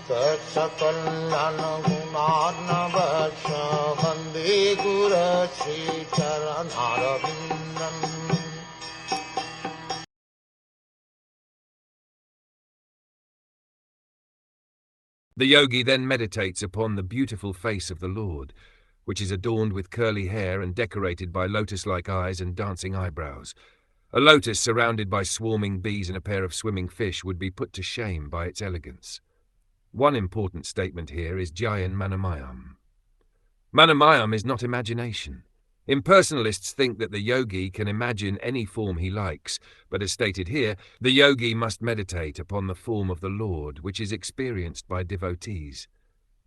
Saksakallan gunarnavasya Vande Guru Sri Charanarabindam. The yogi then meditates upon the beautiful face of the Lord, which is adorned with curly hair and decorated by lotus-like eyes and dancing eyebrows. A lotus surrounded by swarming bees and a pair of swimming fish would be put to shame by its elegance. One important statement here is Jayan Manamayam. Manamayam is not imagination. Impersonalists think that the yogi can imagine any form he likes, but as stated here, the yogi must meditate upon the form of the Lord, which is experienced by devotees.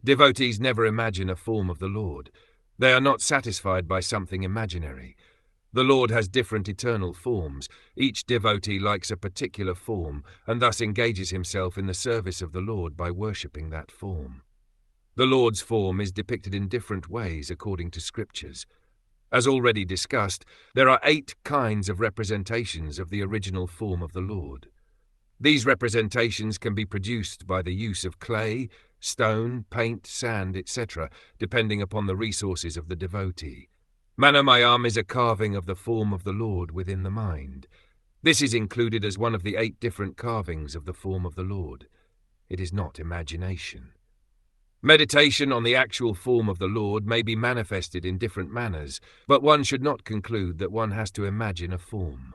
Devotees never imagine a form of the Lord. They are not satisfied by something imaginary. The Lord has different eternal forms. Each devotee likes a particular form, and thus engages himself in the service of the Lord by worshipping that form. The Lord's form is depicted in different ways according to scriptures. As already discussed, there are 8 kinds of representations of the original form of the Lord. These representations can be produced by the use of clay, stone, paint, sand, etc., depending upon the resources of the devotee. Manamayam is a carving of the form of the Lord within the mind. This is included as one of the 8 different carvings of the form of the Lord. It is not imagination. Meditation on the actual form of the Lord may be manifested in different manners, but one should not conclude that one has to imagine a form.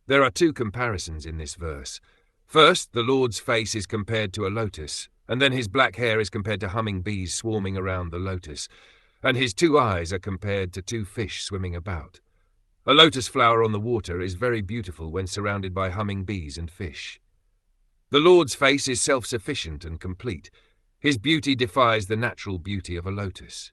There are 2 comparisons in this verse. First, the Lord's face is compared to a lotus, and then his black hair is compared to humming bees swarming around the lotus, and his 2 eyes are compared to 2 fish swimming about. A lotus flower on the water is very beautiful when surrounded by humming bees and fish. The Lord's face is self-sufficient and complete. His beauty defies the natural beauty of a lotus.